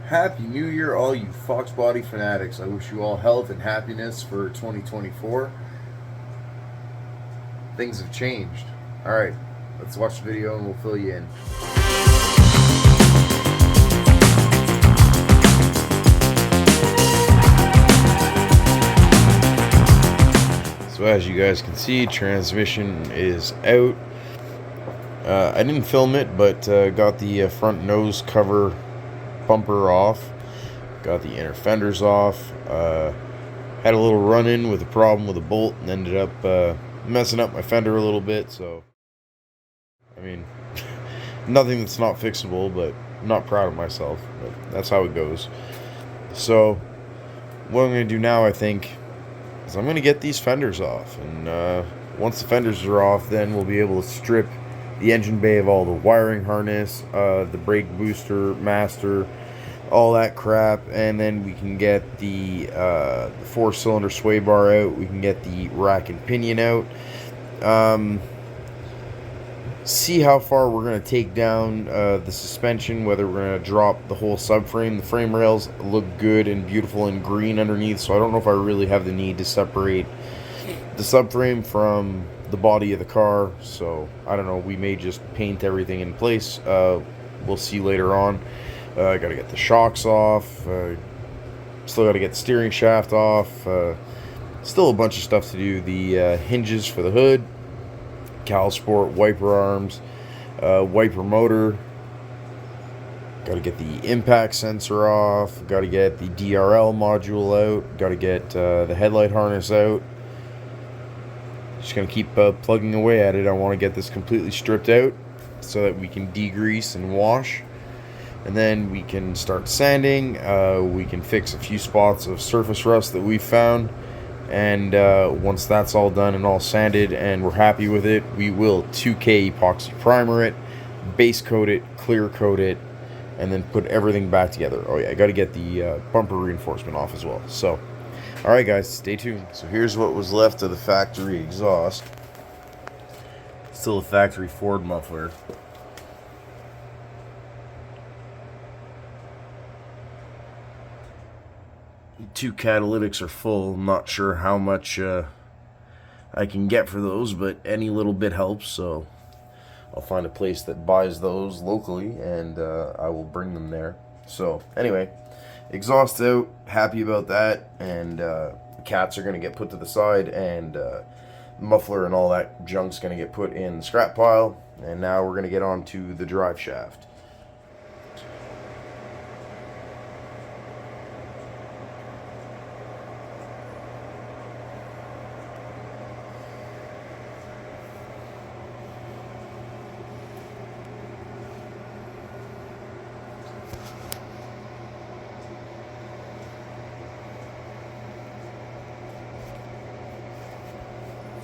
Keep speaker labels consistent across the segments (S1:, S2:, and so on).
S1: Happy New Year, all you FOXBODY fanatics. I wish you all health and happiness for 2024. Things have changed. Alright, let's watch the video and we'll fill you in. So as you guys can see, transmission is out. I didn't film it, but got the front nose cover bumper off, got the inner fenders off, had a little run-in with a problem with a bolt and ended up messing up my fender a little bit. So I mean, nothing that's not fixable, but I'm not proud of myself, but that's how it goes. So what I'm going to do now, I think, is I'm going to get these fenders off, and once the fenders are off, then we'll be able to strip the engine bay of all the wiring harness, the brake booster, master, all that crap, and then we can get the 4-cylinder sway bar out. We can get the rack and pinion out. See how far we're going to take down the suspension, whether we're going to drop the whole subframe. The frame rails look good and beautiful and green underneath, so I don't know if I really have the need to separate the subframe from the body of the car. So I don't know, we may just paint everything in place. We'll see later on. I gotta get the shocks off, still gotta get the steering shaft off, still a bunch of stuff to do. The hinges for the hood, CalSport wiper arms, wiper motor, gotta get the impact sensor off, gotta get the DRL module out, gotta get the headlight harness out. Just going to keep plugging away at it. I want to get this completely stripped out so that we can degrease and wash. And then we can start sanding. We can fix a few spots of surface rust that we've found. And once that's all done and all sanded and we're happy with it, we will 2K epoxy primer it, base coat it, clear coat it, and then put everything back together. Oh yeah, I got to get the bumper reinforcement off as well. So alright guys, stay tuned. So here's what was left of the factory exhaust. Still a factory Ford muffler. Two catalytics are full. I'm not sure how much I can get for those, but any little bit helps. So I'll find a place that buys those locally and I will bring them there. So anyway, exhaust out, happy about that, and cats are going to get put to the side, and muffler and all that junk's going to get put in the scrap pile. And now we're going to get on to the drive shaft.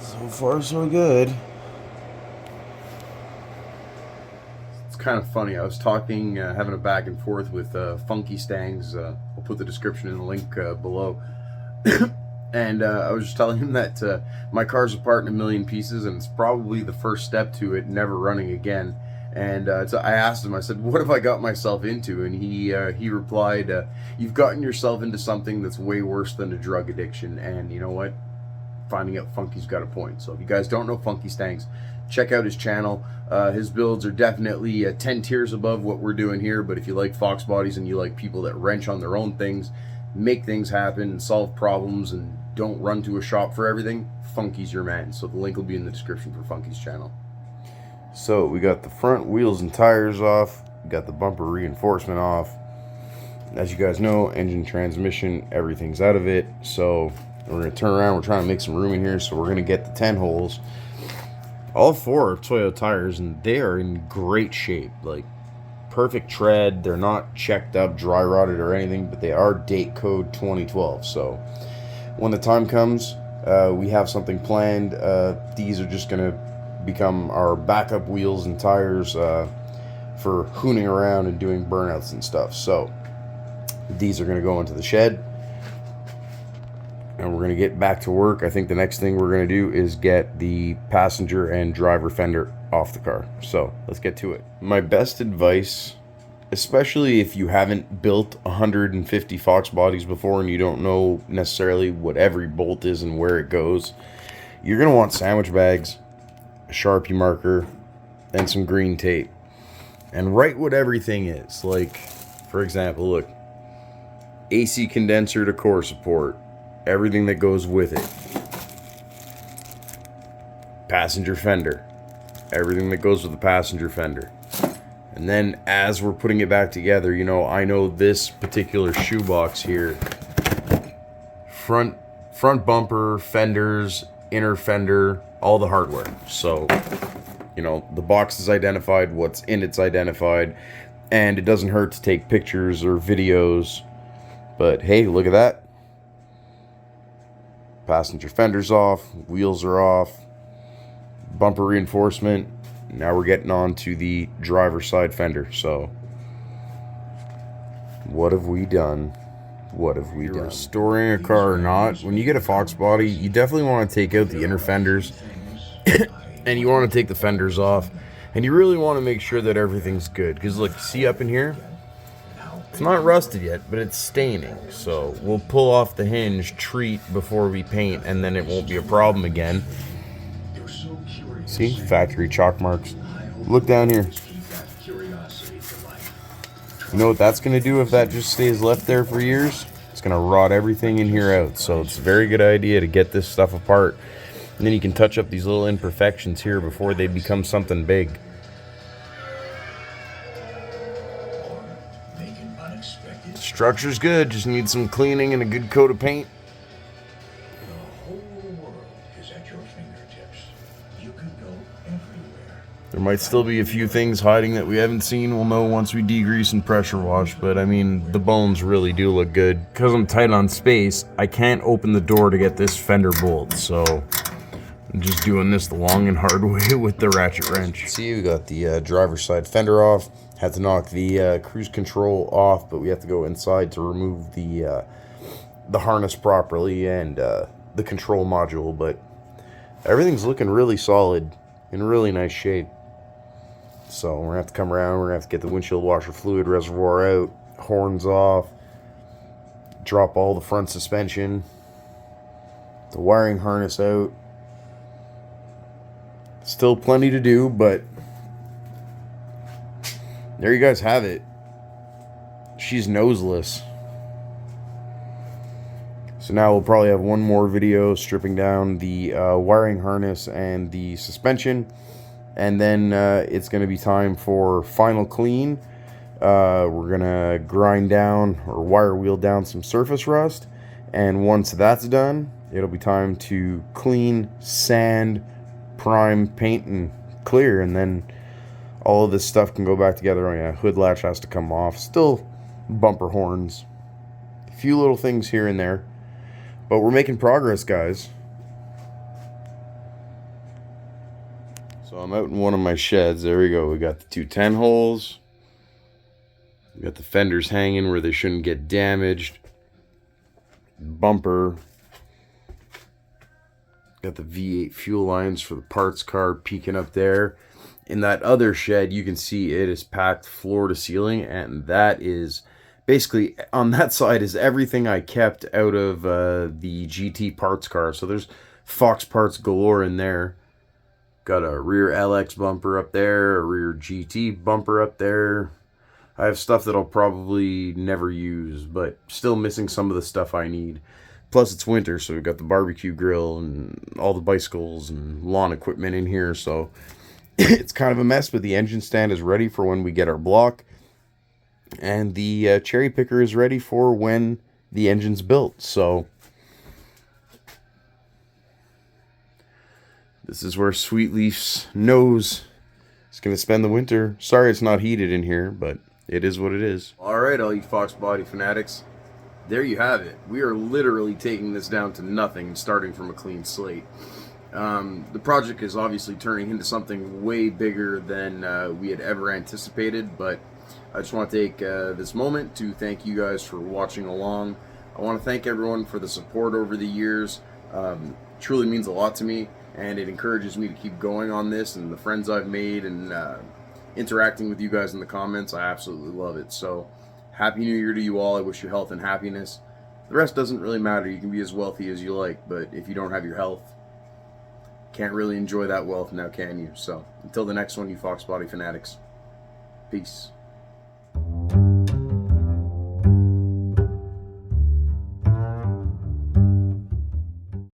S1: So far, so good. It's kind of funny. I was talking, having a back and forth with Funky Stangs. I'll put the description in the link below. And I was just telling him that my car's apart in a million pieces, and it's probably the first step to it never running again. And so I asked him, I said, what have I got myself into? And he replied, you've gotten yourself into something that's way worse than a drug addiction. And you know what? Finding out Funky's got a point. So if you guys don't know Funky Stangs, check out his channel. His builds are definitely 10 tiers above what we're doing here, but if you like FOXBODYs and you like people that wrench on their own things, make things happen and solve problems and don't run to a shop for everything, Funky's your man. So the link will be in the description for Funky's channel. So we got the front wheels and tires off, we got the bumper reinforcement off. As you guys know, engine, transmission, everything's out of it. So we're going to turn around. We're trying to make some room in here, so we're going to get the 10 holes. All 4 are Toyota tires, and they are in great shape. Like, perfect tread. They're not checked up, dry rotted or anything, but they are date code 2012. So when the time comes, we have something planned. These are just going to become our backup wheels and tires for hooning around and doing burnouts and stuff. So these are going to go into the shed, and we're going to get back to work. I think the next thing we're going to do is get the passenger and driver fender off the car. So let's get to it. My best advice especially if you haven't built 150 Fox bodies before and you don't know necessarily what every bolt is and where it goes, you're going to want sandwich bags, a Sharpie marker, and some green tape. And write what everything is. Like, for example, look, AC condenser to core support, everything that goes with it. Passenger fender, everything that goes with the passenger fender. And then as we're putting it back together, you know, I know this particular shoebox here, front bumper, fenders, inner fender, all the hardware. So, you know, the box is identified, what's in it's identified, and it doesn't hurt to take pictures or videos. But hey, look at that. Passenger fender's off, wheels are off, bumper reinforcement. Now we're getting on to the driver's side fender. So, what have we done? What have we done? Restoring a car or not, when you get a Fox body, you definitely want to take out the inner fenders. And you want to take the fenders off. And you really want to make sure that everything's good. Because look, see up in here? It's not rusted yet, but it's staining. So we'll pull off the hinge, treat before we paint, and then it won't be a problem again. See? Factory chalk marks. Look down here. You know what that's going to do if that just stays left there for years? It's going to rot everything in here out. So it's a very good idea to get this stuff apart. And then you can touch up these little imperfections here before they become something big. The structure's good, just needs some cleaning and a good coat of paint.
S2: The whole world is at your fingertips. You can go everywhere.
S1: There might still be a few things hiding that we haven't seen. We'll know once we degrease and pressure wash, but I mean, the bones really do look good. Because I'm tight on space, I can't open the door to get this fender bolt, so I'm just doing this the long and hard way with the ratchet wrench. See, we got the driver's side fender off. Had to knock the cruise control off, but we have to go inside to remove the harness properly and the control module. But everything's looking really solid, in really nice shape. So we're gonna have to come around. We're gonna have to get the windshield washer fluid reservoir out, horns off, drop all the front suspension, the wiring harness out. Still plenty to do, but there you guys have it. She's noseless. So now we'll probably have one more video stripping down the wiring harness and the suspension. And then it's going to be time for final clean. We're going to grind down or wire wheel down some surface rust. And once that's done, it'll be time to clean, sand, prime, paint, and clear. And then all of this stuff can go back together. Oh yeah, hood latch has to come off. Still bumper horns. A few little things here and there. But we're making progress, guys. So I'm out in one of my sheds. There we go. We got the 210 holes. We got the fenders hanging where they shouldn't get damaged. Bumper. Got the V8 fuel lines for the parts car peeking up there. In that other shed, you can see it is packed floor to ceiling, and that is basically, on that side is everything I kept out of the GT parts car. So there's Fox parts galore in there. Got a rear LX bumper up there, a rear GT bumper up there. I have stuff that I'll probably never use, but still missing some of the stuff I need. Plus it's winter, so we've got the barbecue grill and all the bicycles and lawn equipment in here, so it's kind of a mess, but the engine stand is ready for when we get our block. And the cherry picker is ready for when the engine's built, so this is where Sweetleaf's nose is going to spend the winter. Sorry it's not heated in here, but it is what it is. Alright, all you FOXBODY fanatics. There you have it. We are literally taking this down to nothing and starting from a clean slate. The project is obviously turning into something way bigger than we had ever anticipated, but I just want to take this moment to thank you guys for watching along. I want to thank everyone for the support over the years. Truly means a lot to me, and it encourages me to keep going on this, and the friends I've made, and interacting with you guys in the comments. I absolutely love it. So, Happy New Year to you all. I wish you health and happiness. The rest doesn't really matter. You can be as wealthy as you like, but if you don't have your health, can't really enjoy that wealth now, can you? So, until the next one, you FOXBODY fanatics. Peace.